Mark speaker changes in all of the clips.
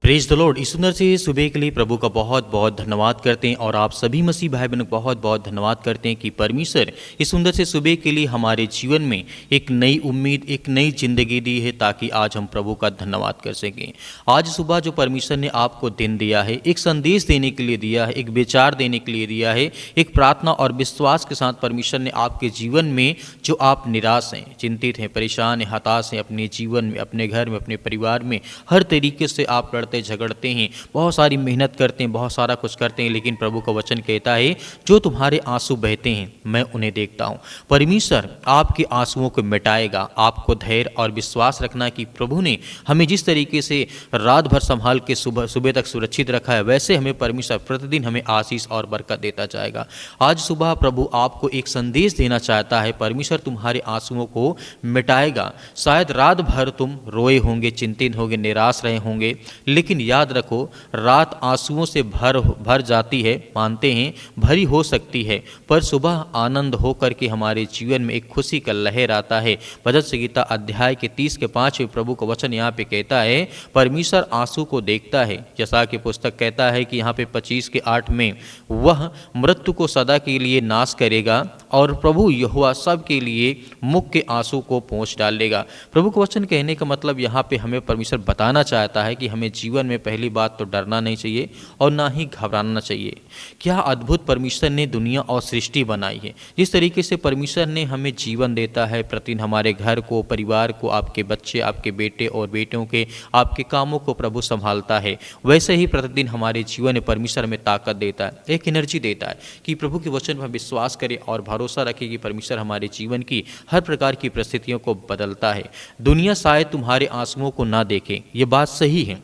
Speaker 1: Praise the Lord. इस सुंदर से सुबह के लिए प्रभु का बहुत बहुत धन्यवाद करते हैं और आप सभी मसीह भाई बहनों को बहुत बहुत धन्यवाद करते हैं कि परमेश्वर इस सुंदर से सुबह के लिए हमारे जीवन में एक नई उम्मीद, एक नई जिंदगी दी है ताकि आज हम प्रभु का धन्यवाद कर सकें। आज सुबह जो परमेश्वर ने आपको दिन दिया है, एक संदेश देने के लिए दिया है, एक विचार देने के लिए दिया है, एक प्रार्थना और विश्वास के साथ परमेश्वर ने आपके जीवन में जो आप निराश हैं, चिंतित हैं, परेशान हैं, हताश हैं, अपने जीवन में, अपने घर में, अपने परिवार में हर तरीके से आप लड़ते झगड़ते हैं, बहुत सारी मेहनत करते हैं, बहुत सारा कुछ करते हैं, लेकिन प्रभु का वचन कहता है जो तुम्हारे आंसू बहते हैं मैं उन्हें देखता हूं। परमेश्वर आपके आंसुओं को मिटाएगा। आपको धैर्य और विश्वास रखना कि प्रभु ने हमें जिस तरीके से रात भर संभाल के सुबह तक सुरक्षित रखा है, वैसे हमें परमेश्वर प्रतिदिन हमें आशीष और बरकत देता जाएगा। आज सुबह प्रभु आपको एक संदेश देना चाहता है। परमेश्वर तुम्हारे आंसुओं को मिटाएगा। शायद रात भर तुम रोए होंगे, चिंतित होंगे, निराश रहे होंगे, लेकिन याद रखो रात आंसुओं से भर जाती है, मानते हैं भरी हो सकती है, पर सुबह आनंद होकर के हमारे जीवन में एक खुशी का लहर आता है। भजन संहिता अध्याय के 30 के 5 प्रभु का वचन यहाँ पे कहता है परमेश्वर आंसू को देखता है। यशायाह की पुस्तक कहता है कि यहाँ पे 25 के 8 में वह मृत्यु को सदा के लिए नाश करेगा और प्रभु यहोवा सब के लिए मुख के आंसू को पोंछ डालेगा। प्रभु का वचन कहने का मतलब यहाँ पे हमें परमेश्वर बताना चाहता है कि हमें जीवन में पहली बात तो डरना नहीं चाहिए और ना ही घबराना चाहिए। क्या अद्भुत परमेश्वर ने दुनिया और सृष्टि बनाई है। जिस तरीके से परमेश्वर ने हमें जीवन देता है, प्रतिदिन हमारे घर को, परिवार को, आपके बच्चे, आपके बेटे और बेटियों के, आपके कामों को प्रभु संभालता है, वैसे ही प्रतिदिन हमारे जीवन में परमेश्वर हमें ताकत देता है, एक एनर्जी देता है कि प्रभु के वचन पर विश्वास करें और भरोसा रखें कि परमेश्वर हमारे जीवन की हर प्रकार की परिस्थितियों को बदलता है। दुनिया शायद तुम्हारे आंसुओं को ना देखे, ये बात सही है।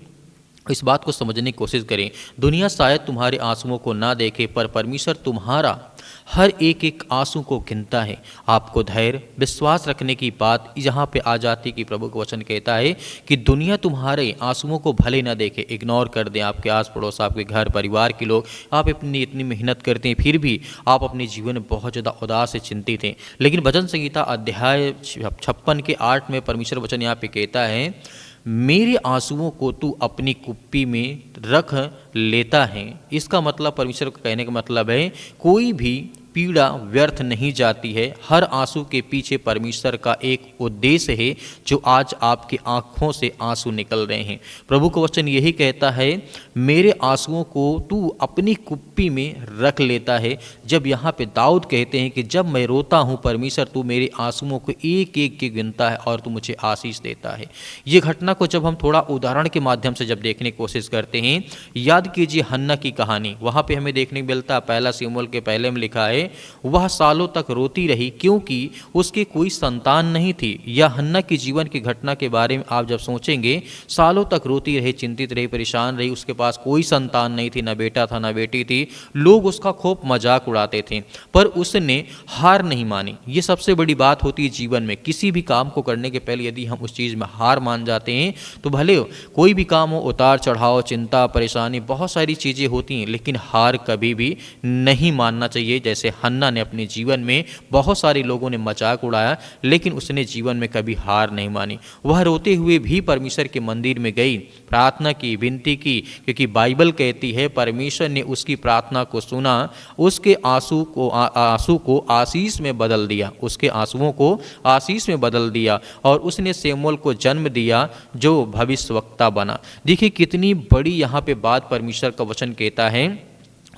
Speaker 1: इस बात को समझने की कोशिश करें। दुनिया शायद तुम्हारे आंसुओं को ना देखे, पर परमेश्वर तुम्हारा हर एक एक आंसू को गिनता है। आपको धैर्य विश्वास रखने की बात यहाँ पे आ जाती कि प्रभु का वचन कहता है कि दुनिया तुम्हारे आंसुओं को भले ना देखे, इग्नोर कर दें। आपके आस पड़ोस, आपके घर परिवार के लोग, आप अपनी इतनी मेहनत करते हैं फिर भी आप अपने जीवन में बहुत ज़्यादा उदास से चिंतित हैं। लेकिन भजन संहिता अध्याय 56 के 8 में परमेश्वर वचन यहाँ पे कहता है मेरे आंसुओं को तू अपनी कुप्पी में रख लेता है। इसका मतलब, परमेश्वर का कहने का मतलब है कोई भी पीड़ा व्यर्थ नहीं जाती है। हर आंसू के पीछे परमेश्वर का एक उद्देश्य है जो आज आपकी आंखों से आंसू निकल रहे हैं। प्रभु का वचन यही कहता है मेरे आंसुओं को तू अपनी कुप्पी में रख लेता है। जब यहाँ पे दाऊद कहते हैं कि जब मैं रोता हूँ परमेश्वर तू मेरे आंसुओं को एक एक के गिनता है और तू मुझे आशीष देता है। ये घटना को जब हम थोड़ा उदाहरण के माध्यम से जब देखने की कोशिश करते हैं, याद कीजिए हन्ना की कहानी। वहाँ पे हमें देखने को मिलता है, पहला शमूएल के पहले में लिखा है वह सालों तक रोती रही क्योंकि उसके कोई संतान नहीं थी। यह हन्ना की जीवन की घटना के बारे में आप जब सोचेंगे, सालों तक रोती रही, चिंतित रही, परेशान रही, उसके पास कोई संतान नहीं थी, ना बेटा था ना बेटी थी। लोग उसका खूब मजाक उड़ाते थे, पर उसने हार नहीं मानी। ये सबसे बड़ी बात होती है जीवन में। किसी भी काम को करने के पहले यदि हम उस चीज़ में हार मान जाते हैं तो भले कोई भी काम हो, उतार चढ़ाव, चिंता, परेशानी, बहुत सारी चीज़ें होती हैं, लेकिन हार कभी भी नहीं मानना चाहिए। जैसे हन्ना ने अपने जीवन में बहुत सारे लोगों ने मजाक उड़ाया, लेकिन उसने जीवन में कभी हार नहीं मानी। वह रोते हुए भी परमेश्वर के मंदिर में गई, प्रार्थना की, विनती की, क्योंकि बाइबल कहती है परमेश्वर ने उसकी प्रार्थना को सुना, उसके आंसू को आशीष में बदल दिया, उसके आंसुओं को आशीष में बदल दिया और उसने शमूएल को जन्म दिया जो भविष्यवक्ता बना। देखिए कितनी बड़ी यहाँ पे बात परमेश्वर का वचन कहता है।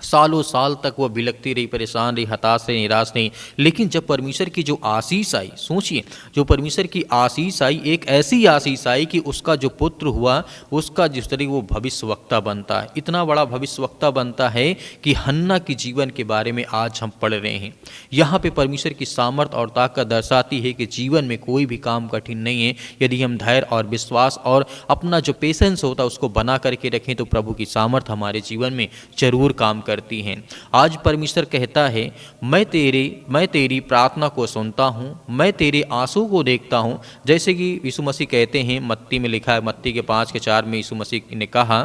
Speaker 1: सालों साल तक वह बिलखती रही, परेशान रही, हताश रही, निराश रही, लेकिन जब परमेश्वर की जो आशीष आई, सोचिए जो परमेश्वर की आशीष आई, एक ऐसी आशीष आई कि उसका जो पुत्र हुआ उसका जिस तरीके वो भविष्यवक्ता बनता है, इतना बड़ा भविष्यवक्ता बनता है कि हन्ना की जीवन के बारे में आज हम पढ़ रहे हैं। यहाँ पे परमेश्वर की सामर्थ और ताकत दर्शाती है कि जीवन में कोई भी काम कठिन नहीं है। यदि हम धैर्य और विश्वास और अपना जो पेशेंस होता है उसको बना करके रखें तो प्रभु की सामर्थ हमारे जीवन में जरूर काम करती हैं। आज परमेश्वर कहता है मैं तेरी प्रार्थना को सुनता हूँ, मैं तेरे आंसू को देखता हूँ। जैसे कि यीशु मसीह कहते हैं, मत्ती में लिखा है, मत्ती के 5 के 4 में यीशु मसीह ने कहा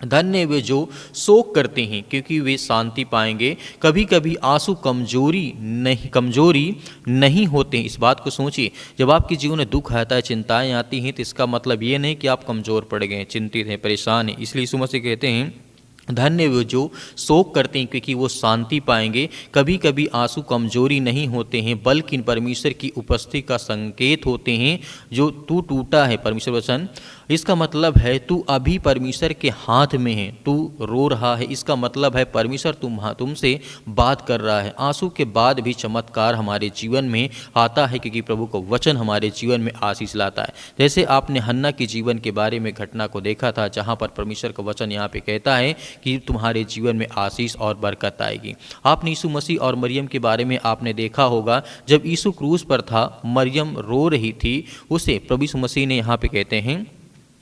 Speaker 1: धन्य वे जो शोक करते हैं क्योंकि वे शांति पाएंगे। कभी कभी आंसू कमजोरी नहीं होते। इस बात को सोचिए, जब आपके जीवन में दुख आता है, चिंताएं आती हैं, तो इसका मतलब ये नहीं कि आप कमज़ोर पड़ गए, चिंतित हैं, परेशान हैं। इसलिए यीशु मसीह कहते हैं धन्य वे जो शोक करते हैं क्योंकि वो शांति पाएंगे। कभी कभी आंसू कमजोरी नहीं होते हैं बल्कि परमेश्वर की उपस्थिति का संकेत होते हैं। जो तू टूटा है, परमेश्वर वचन, इसका मतलब है तू अभी परमेश्वर के हाथ में है। तू रो रहा है, इसका मतलब है परमेश्वर तुमसे बात कर रहा है। आंसू के बाद भी चमत्कार हमारे जीवन में आता है क्योंकि प्रभु का वचन हमारे जीवन में आशीष लाता है। जैसे आपने हन्ना के जीवन के बारे में घटना को देखा था, जहाँ पर परमेश्वर का वचन यहाँ पे कहता है कि तुम्हारे जीवन में आशीष और बरकत आएगी। आपने यीशु मसीह और मरियम के बारे में आपने देखा होगा, जब यीशु क्रूस पर था, मरियम रो रही थी, उसे प्रभु यीशु मसीह ने यहाँ पे कहते हैं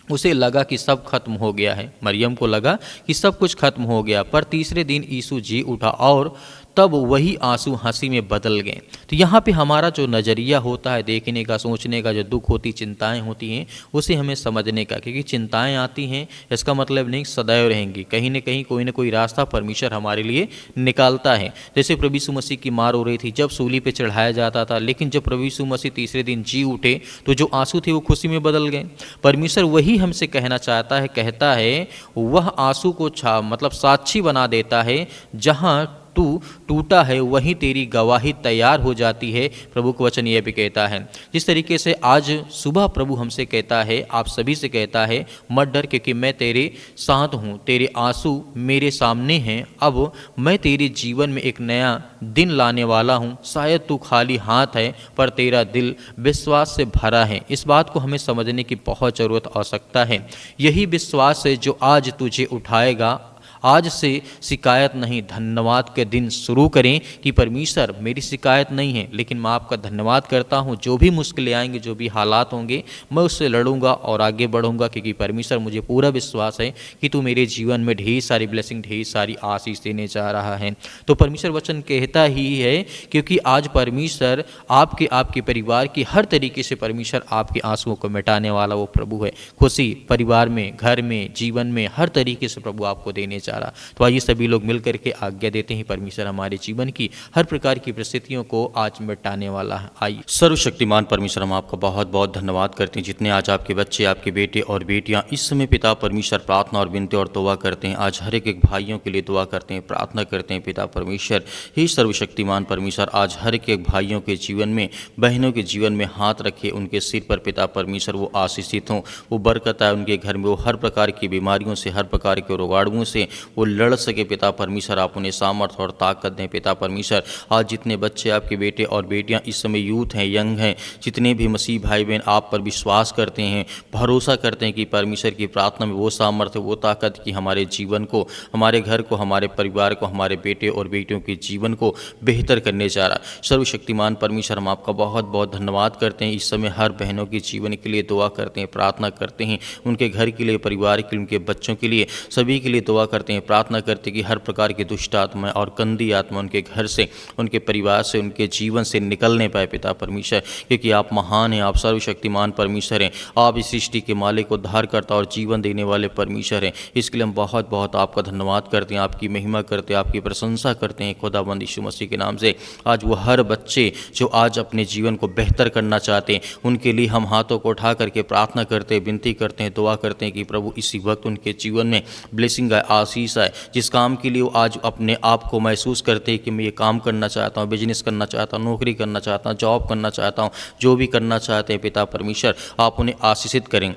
Speaker 1: उसे लगा कि सब खत्म हो गया है। मरियम को लगा कि सब कुछ खत्म हो गया, पर तीसरे दिन यीशु जी उठा और तब वही आंसू हंसी में बदल गए। तो यहाँ पे हमारा जो नज़रिया होता है देखने का, सोचने का, जो दुख होती, चिंताएं होती हैं, उसे हमें समझने का, क्योंकि चिंताएं आती हैं इसका मतलब नहीं सदैव रहेंगी। कहीं न कहीं कोई ना कोई रास्ता परमेश्वर हमारे लिए निकालता है। जैसे प्रभु यीशु मसीह की मार हो रही थी, जब सूली पे चढ़ाया जाता था, लेकिन जब प्रभु यीशु मसीह तीसरे दिन जी उठे तो जो आंसू थे वो खुशी में बदल गए। परमेश्वर वही हमसे कहना चाहता है, कहता है वह आंसू को मतलब साक्षी बना देता है। जहाँ तू टूटा है वहीं तेरी गवाही तैयार हो जाती है। प्रभु का वचन यह भी कहता है। जिस तरीके से आज सुबह प्रभु हमसे कहता है, आप सभी से कहता है, मत डर क्योंकि मैं तेरे साथ हूँ, तेरे आंसू मेरे सामने हैं, अब मैं तेरे जीवन में एक नया दिन लाने वाला हूँ। शायद तू खाली हाथ है पर तेरा दिल विश्वास से भरा है। इस बात को हमें समझने की बहुत ज़रूरत आवश्यकता है। यही विश्वास है जो आज तुझे उठाएगा। आज से शिकायत नहीं, धन्यवाद के दिन शुरू करें कि परमेश्वर मेरी शिकायत नहीं है, लेकिन मैं आपका धन्यवाद करता हूँ। जो भी मुश्किलें आएंगे, जो भी हालात होंगे, मैं उससे लड़ूंगा और आगे बढ़ूंगा, क्योंकि परमेश्वर मुझे पूरा विश्वास है कि तू मेरे जीवन में ढेर सारी ब्लेसिंग, ढेर सारी आशीष देने जा रहा है। तो परमेश्वर वचन कहता ही है, क्योंकि आज परमेश्वर आपके परिवार की हर तरीके से परमेश्वर आपके आंसुओं को मिटाने वाला वो प्रभु है। खुशी परिवार में, घर में, जीवन में हर तरीके से प्रभु आपको देने जा रहा। तो आइए सभी लोग मिलकर के आज्ञा देते हैं, परमेश्वर हमारे जीवन की हर प्रकार की परिस्थितियों को आज मिटाने वाला है। आइए। सर्वशक्तिमान परमेश्वर, हम आपका बहुत बहुत धन्यवाद करते हैं जितने आज आपके बच्चे, आपके बेटे और बेटियां इस समय पिता परमेश्वर प्रार्थना और विनती और दुआ करते हैं। आज हर एक भाइयों के लिए दुआ करते हैं, प्रार्थना करते हैं। पिता परमेश्वर, हे सर्वशक्तिमान परमेश्वर, आज हर एक भाइयों के जीवन में, बहनों के जीवन में हाथ रखे, उनके सिर पर पिता परमेश्वर वो आशीषित हों, वो बरकत आए उनके घर में, वो हर प्रकार की बीमारियों से, हर प्रकार के रोगाणुओं से वो लड़ सके। पिता परमेश्वर, आप उन्हें सामर्थ्य और ताकत दें। पिता परमेश्वर, आज जितने बच्चे आपके बेटे और बेटियां इस समय यूथ हैं, यंग हैं, जितने भी मसीह भाई बहन आप पर विश्वास करते हैं, भरोसा करते हैं कि परमेश्वर की प्रार्थना में वो सामर्थ्य, वो ताकत कि हमारे जीवन को, हमारे घर को, हमारे परिवार को, हमारे बेटे और बेटियों के जीवन को बेहतर करने जा रहा। सर्वशक्तिमान परमेश्वर, हम आपका बहुत बहुत धन्यवाद करते हैं। इस समय हर बहनों के जीवन के लिए दुआ करते हैं, प्रार्थना करते हैं, उनके घर के लिए, परिवार के लिए, उनके बच्चों के लिए, सभी के लिए दुआ करते हैं, प्रार्थना करते कि हर प्रकार की दुष्ट आत्मा और गंदी आत्मा उनके घर से, उनके परिवार से, उनके जीवन से निकलने पाए। पिता परमेश्वर, क्योंकि आप महान हैं, आप सर्वशक्तिमान परमेश्वर हैं, आप इस सृष्टि के मालिक, उद्धारकर्ता और जीवन देने वाले परमेश्वर हैं। इसके लिए हम बहुत बहुत आपका धन्यवाद करते हैं, आपकी महिमा करते हैं, आपकी प्रशंसा करते हैं। खुदाबंद यीशु मसीह के नाम से आज वो हर बच्चे जो आज अपने जीवन को बेहतर करना चाहते हैं, उनके लिए हम हाथों को उठा करके प्रार्थना करते हैं, विनती करते हैं, दुआ करते हैं कि प्रभु इसी वक्त उनके जीवन में ब्लेसिंग आए, आशीष आए। जिस काम के लिए वो आज अपने आप को महसूस करते हैं कि मैं ये काम करना चाहता हूँ, बिजनेस करना चाहता हूँ, नौकरी करना चाहता हूँ, जॉब करना चाहता हूँ, जो भी करना चाहते हैं, पिता परमेश्वर आप उन्हें आशीषित करें,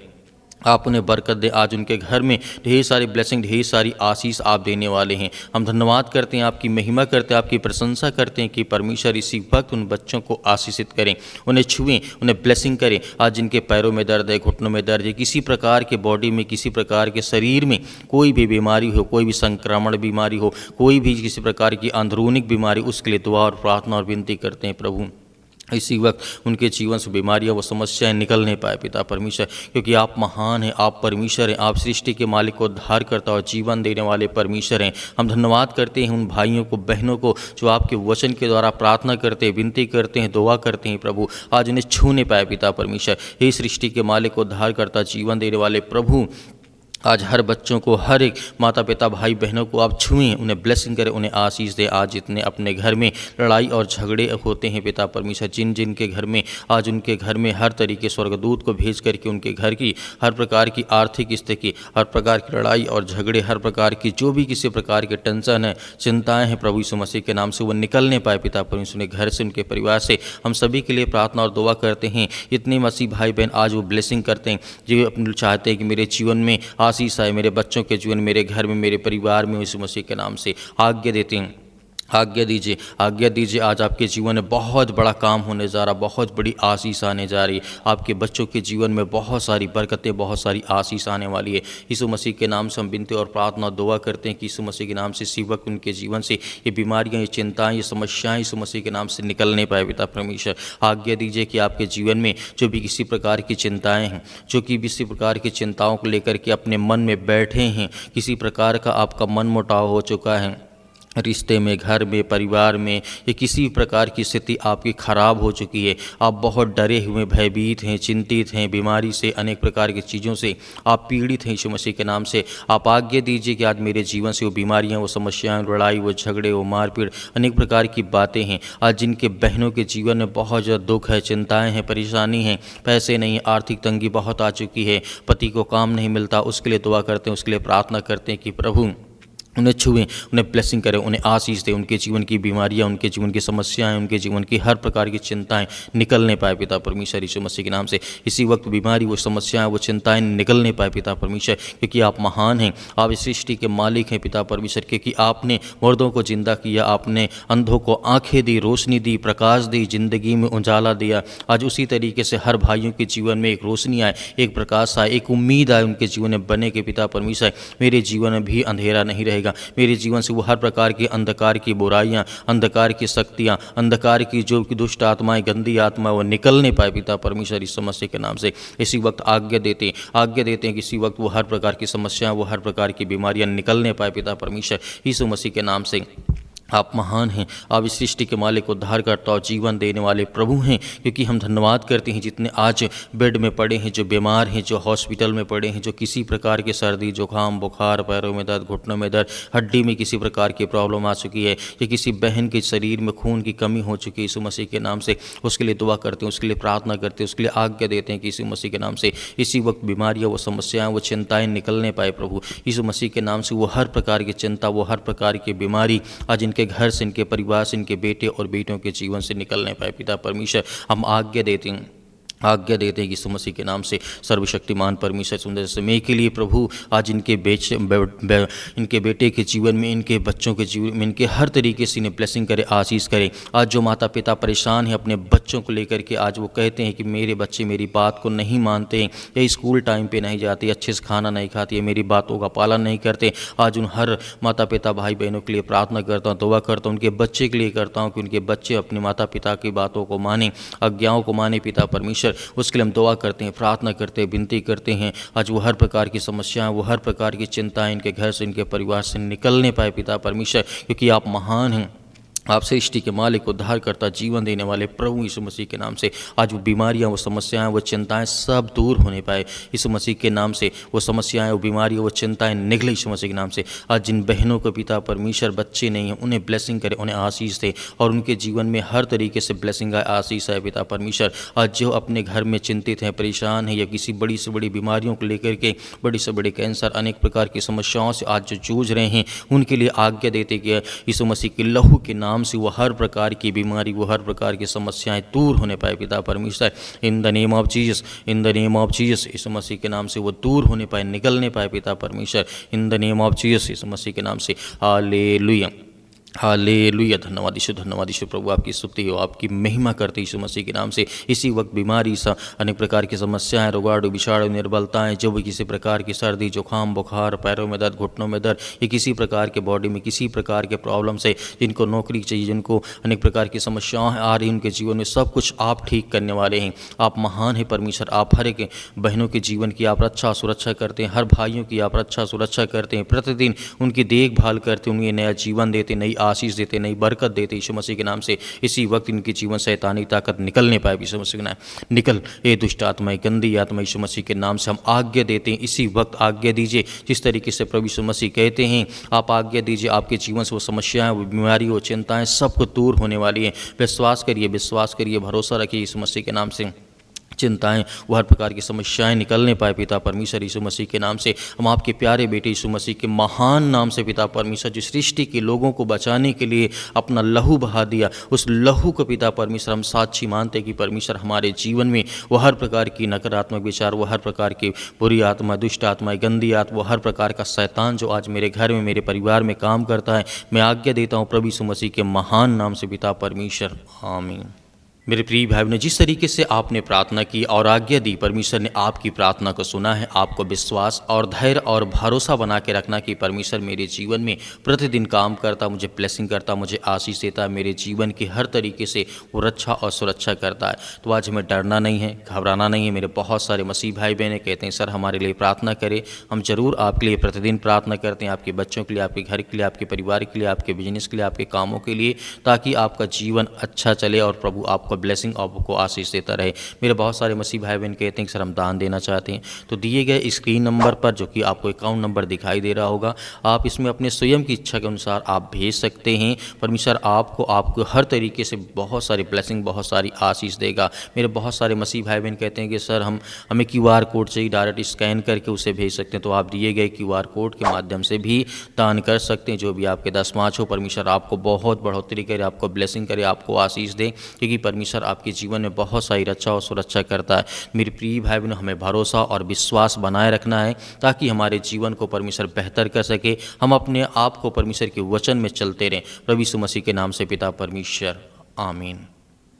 Speaker 1: आप उन्हें बरकत दे। आज उनके घर में ढेर सारी ब्लेसिंग, ढेर सारी आशीष आप देने वाले हैं। हम धन्यवाद करते हैं, आपकी महिमा करते हैं, आपकी प्रशंसा करते हैं कि परमेश्वर इसी वक्त उन बच्चों को आशीषित करें, उन्हें छुएं, उन्हें ब्लेसिंग करें। आज जिनके पैरों में दर्द है, घुटनों में दर्द है, किसी प्रकार के बॉडी में, किसी प्रकार के शरीर में कोई भी बीमारी हो, कोई भी संक्रमण बीमारी हो, कोई भी किसी प्रकार की अंदरूनी बीमारी, उसके लिए दुआ और प्रार्थना और विनती करते हैं। प्रभु इसी वक्त उनके जीवन से बीमारियां, वो समस्याएं निकल नहीं पाए। पिता परमेश्वर, क्योंकि आप महान हैं, आप परमेश्वर हैं, आप सृष्टि के मालिक को उद्धार करता और जीवन देने वाले परमेश्वर हैं। हम धन्यवाद करते हैं उन भाइयों को, बहनों को जो आपके वचन के द्वारा प्रार्थना करते हैं, विनती करते हैं, दुआ करते हैं। प्रभु आज उन्हें छू नहीं पाए। पिता परमेश्वर, हे सृष्टि के मालिक को उद्धार करता, जीवन देने वाले प्रभु, आज हर बच्चों को, हर एक माता पिता भाई बहनों को आप छुएं, उन्हें ब्लेसिंग करें, उन्हें आशीष दें। आज जितने अपने घर में लड़ाई और झगड़े होते हैं पिता परमेश्वर, जिन जिन के घर में आज उनके घर में हर तरीके स्वर्गदूत को भेज करके उनके घर की हर प्रकार की आर्थिक स्थिति, हर प्रकार की लड़ाई और झगड़े, हर प्रकार की जो भी किसी प्रकार के टेंशन है, चिंताएँ हैं, प्रभु यीशु मसीह के नाम से वो निकलने पाए पिता परमेश्वर। घर से, उनके परिवार से हम सभी के लिए प्रार्थना और दुआ करते हैं। इतने मसीह भाई बहन आज वो ब्लेसिंग करते हैं, जो अपने चाहते हैं कि मेरे जीवन में आशीष आए, मेरे बच्चों के जीवन, मेरे घर में, मेरे परिवार में, यीशु मसीह के नाम से आज्ञा देते हैं। आज्ञा दीजिए, आज्ञा दीजिए। आज आपके जीवन में बहुत बड़ा काम होने जा रहा, बहुत बड़ी आशीष आने जा रही है। आपके बच्चों के जीवन में बहुत सारी बरकतें, बहुत सारी आशीष आने वाली है। यीशु मसीह के नाम से हम विनती और प्रार्थना दुआ करते हैं कि यीशु मसीह के नाम से इसी वक्त उनके जीवन से ये बीमारियां, ये चिंताएं, ये समस्याएं यीशु मसीह के नाम से निकलने पाए पिता परमेश्वर। आज्ञा दीजिए कि आपके जीवन में जो भी किसी प्रकार की चिंताएँ हैं, जो कि किसी प्रकार की चिंताओं को लेकर के अपने मन में बैठे हैं, किसी प्रकार का आपका मन मुटाव हो चुका है रिश्ते में, घर में, परिवार में, या किसी प्रकार की स्थिति आपकी खराब हो चुकी है, आप बहुत डरे हुए, भयभीत हैं, चिंतित हैं, बीमारी से, अनेक प्रकार की चीज़ों से आप पीड़ित हैं, यीशु मसीह के नाम से आप आज्ञा दीजिए कि आज मेरे जीवन से वो बीमारियां, वो समस्याएं, लड़ाई, वो झगड़े, वो मारपीट, अनेक प्रकार की बातें हैं आज जिनके बहनों के जीवन में बहुत ज़्यादा दुख है, चिंताएँ हैं, परेशानी हैं, पैसे नहीं, आर्थिक तंगी बहुत आ चुकी है, पति को काम नहीं मिलता, उसके लिए दुआ करते हैं, उसके लिए प्रार्थना करते हैं कि प्रभु उन्हें छुएं, उन्हें ब्लेसिंग करें, उन्हें आशीष दें, उनके जीवन की बीमारियां, उनके जीवन की समस्याएं, उनके जीवन की हर प्रकार की चिंताएं निकलने पाए पिता परमेश्वर यीशु मसीह के नाम से। इसी वक्त बीमारी, वो समस्याएं, वो चिंताएं निकलने पाए पिता परमेश्वर, क्योंकि आप महान हैं, आप इस सृष्टि के मालिक हैं पिता परमेश्वर, क्योंकि आपने मुर्दों को जिंदा किया, आपने अंधों को आंखें दी, रोशनी दी, प्रकाश दी, जिंदगी में उजाला दिया। आज उसी तरीके से हर भाइयों के जीवन में एक रोशनी आए, एक प्रकाश आए, एक उम्मीद आए उनके जीवन में बने के पिता परमेश्वर मेरे जीवन में भी अंधेरा नहीं रहेगा, मेरे जीवन से वो हर प्रकार की अंधकार की बुराइयां, अंधकार की शक्तियां, अंधकार की जो दुष्ट आत्माएं, गंदी आत्मा, वो निकलने पाए पिता परमेश्वर इस समस्या के नाम से। इसी वक्त आज्ञा देते हैं कि इसी वक्त वो हर प्रकार की समस्याएं, वो हर प्रकार की बीमारियां निकलने पाए पिता परमेश्वर यीशु मसीह के नाम से। आप महान हैं, आप इस सृष्टि के मालिक, उद्धारकर्ता और जीवन देने वाले प्रभु हैं, क्योंकि हम धन्यवाद करते हैं जितने आज बेड में पड़े हैं, जो बीमार हैं, जो हॉस्पिटल में पड़े हैं, जो किसी प्रकार के सर्दी, जुकाम, बुखार, पैरों में दर्द, घुटनों में दर्द, हड्डी में किसी प्रकार की प्रॉब्लम आ चुकी है, या किसी बहन के शरीर में खून की कमी हो चुकी है, यीशु मसीह के नाम से उसके लिए दुआ करते हैं, उसके लिए प्रार्थना करते हैं, उसके लिए आज्ञा देते हैं कि यीशु मसीह के नाम से इसी वक्त बीमारियाँ, वो समस्याएँ, वो चिंताएँ निकलने पाए प्रभु यीशु मसीह के नाम से। वो हर प्रकार की चिंता, वो हर प्रकार की बीमारी आज इनके घर से, इनके परिवार से, इनके बेटे और बेटियों के जीवन से निकलने पाए पिता परमेश्वर। हम आज्ञा देते हैं कि यीशु मसीह के नाम से सर्वशक्तिमान परमेश्वर सुंदर समय के लिए प्रभु आज इनके इनके बेटे के जीवन में, इनके बच्चों के जीवन में, इनके हर तरीके से इन्हें ब्लेसिंग करे, आशीष करे। आज जो माता पिता परेशान हैं अपने बच्चों को लेकर के, आज वो कहते हैं कि मेरे बच्चे मेरी बात को नहीं मानते, या स्कूल टाइम पे नहीं जाते, अच्छे से खाना नहीं खाते, मेरी बातों का पालन नहीं करते, आज उन हर माता पिता भाई बहनों के लिए प्रार्थना करता हूँ, दुआ करता हूँ, उनके बच्चे के लिए करता हूँ कि उनके बच्चे अपने माता पिता की बातों को माने, आज्ञाओं को माने पिता परमेश्वर। उसके लिए हम दुआ करते हैं, प्रार्थना करते हैं, विनती करते हैं। आज वो हर प्रकार की समस्याएं, वो हर प्रकार की चिंताएं इनके घर से, इनके परिवार से निकलने पाए पिता परमेश्वर, क्योंकि आप महान हैं, आप सृष्टि के मालिक, उद्धार करता, जीवन देने वाले प्रभु यीशु मसीह के नाम से आज वो बीमारियां, वो समस्याएं, वो चिंताएं सब दूर होने पाए यीशु मसीह के नाम से। वो समस्याएं, वो बीमारियां, वो चिंताएं निकले यीशु मसीह के नाम से। आज जिन बहनों को पिता परमेश्वर बच्चे नहीं हैं, उन्हें ब्लेसिंग करे, उन्हें आशीष दे, और उनके जीवन में हर तरीके से ब्लेसिंग आए, आशीष आए पिता परमेश्वर। आज जो अपने घर में चिंतित हैं, परेशान हैं, या किसी बड़ी से बड़ी बीमारियों को लेकर के, बड़ी से बड़ी कैंसर, अनेक प्रकार की समस्याओं से आज जो जूझ रहे हैं, उनके लिए आज्ञा देते कि यीशु मसीह के लहू के नाम से वो हर प्रकार की बीमारी, वो हर प्रकार की समस्याएं दूर होने पाए पिता परमेश्वर। In the name of Jesus, in the name of Jesus, यीशु मसीह के नाम से वो दूर होने पाए, निकलने पाए पिता परमेश्वर। In the name of Jesus, यीशु मसीह के नाम से। Hallelujah, hallelujah. धन्यवाद यीशु प्रभु, आपकी स्तुति हो, आपकी महिमा करते यीशु मसीह के नाम से। इसी वक्त बीमारी सा, अनेक प्रकार की समस्याएं, रोगाणु, विषाणु, निर्बलताएं, जो भी किसी प्रकार की सर्दी, जुकाम, बुखार, पैरों में दर्द, घुटनों में दर्द, या किसी प्रकार के बॉडी में किसी प्रकार के प्रॉब्लम से, जिनको नौकरी चाहिए, जिनको अनेक प्रकार की समस्याएं आ रही उनके जीवन में, सब कुछ आप ठीक करने वाले हैं। आप महान हैं परमेश्वर, आप हर एक बहनों के जीवन की आप रक्षा सुरक्षा करते हैं, हर भाइयों की आप रक्षा सुरक्षा करते हैं, प्रतिदिन उनकी देखभाल करते हैं, उन्हें नया जीवन देते, नई आशीष देते, नई बरकत देते यीशु मसीह के नाम से। इसी वक्त इनके जीवन से शैतानी ताकत निकलने पाए यीशु मसीह के नाम। निकल ये दुष्ट आत्मा, गंदी आत्मा, यीशु मसीह के नाम से हम आज्ञा देते हैं। इसी वक्त आज्ञा दीजिए, जिस तरीके से प्रभु यीशु मसीह कहते हैं, आप आज्ञा दीजिए, आपके जीवन से वो समस्याएं, वो बीमारी, वो चिंताएं सब कुछ दूर होने वाली हैं। विश्वास करिए, भरोसा रखिए यीशु मसीह के नाम से। चिंताएं, वो हर प्रकार की समस्याएं निकलने पाए पिता परमेश्वर यीशु मसीह के नाम से। हम आपके प्यारे बेटे यीशु मसीह के महान नाम से पिता परमेश्वर, जो सृष्टि के लोगों को बचाने के लिए अपना लहू बहा दिया, उस लहू को पिता परमेश्वर हम साक्षी मानते कि परमेश्वर हमारे जीवन में वो हर प्रकार की नकारात्मक विचार, वो हर प्रकार की बुरी आत्मा, दुष्ट आत्मा, गंदी आत्मा, वो हर प्रकार का शैतान जो आज मेरे घर में, मेरे परिवार में काम करता है, मैं आज्ञा देता हूँ प्रभु यीशु मसीह के महान नाम से पिता परमेश्वर, आमीन। मेरे प्रिय भाई बहनों, जिस तरीके से आपने प्रार्थना की और आज्ञा दी, परमेश्वर ने आपकी प्रार्थना को सुना है। आपको विश्वास और धैर्य और भरोसा बना के रखना कि परमेश्वर मेरे जीवन में प्रतिदिन काम करता, मुझे ब्लेसिंग करता, मुझे आशीष देता है, मेरे जीवन की हर तरीके से वो रक्षा और सुरक्षा करता है। तो आज हमें डरना नहीं है, घबराना नहीं है। मेरे बहुत सारे मसीह भाई बहनें कहते हैं, सर हमारे लिए प्रार्थना करें। हम जरूर आपके लिए प्रतिदिन प्रार्थना करते हैं, आपके बच्चों के लिए, आपके घर के लिए, आपके परिवार के लिए, आपके बिजनेस के लिए, आपके कामों के लिए, ताकि आपका जीवन अच्छा चले और प्रभु आपको ब्लेसिंग आपको आशीष देता रहे। मेरे बहुत सारे मसीह भाई बहन कहते हैं कि सर हम दान देना चाहते हैं, तो दिए गए स्क्रीन नंबर पर, जो कि आपको अकाउंट नंबर दिखाई दे रहा होगा, आप इसमें अपने स्वयं की इच्छा के अनुसार आप भेज सकते हैं। परमेश्वर आपको हर तरीके से बहुत सारी ब्लेसिंग, बहुत सारी आशीष देगा। मेरे बहुत सारे मसीह भाई बहन कहते हैं कि सर हमें QR कोड चाहिए, डायरेक्ट स्कैन करके उसे भेज सकते हैं, तो आप दिए गए QR कोड के माध्यम से भी दान कर सकते हैं। जो भी आपके दशमांश हो, परमेश्वर आपको बहुत बढ़ोतरी करे, आपको ब्लेसिंग करे, आपको आशीष दे, क्योंकि परमेश्वर आपके जीवन में बहुत सारी रक्षा और सुरक्षा करता है। मेरे प्रिय भाई बहनों, हमें भरोसा और विश्वास बनाए रखना है, ताकि हमारे जीवन को परमेश्वर बेहतर कर सके। हम अपने आप को परमेश्वर के वचन में चलते रहें। प्रभु यीशु मसीह के नाम से पिता परमेश्वर, आमीन।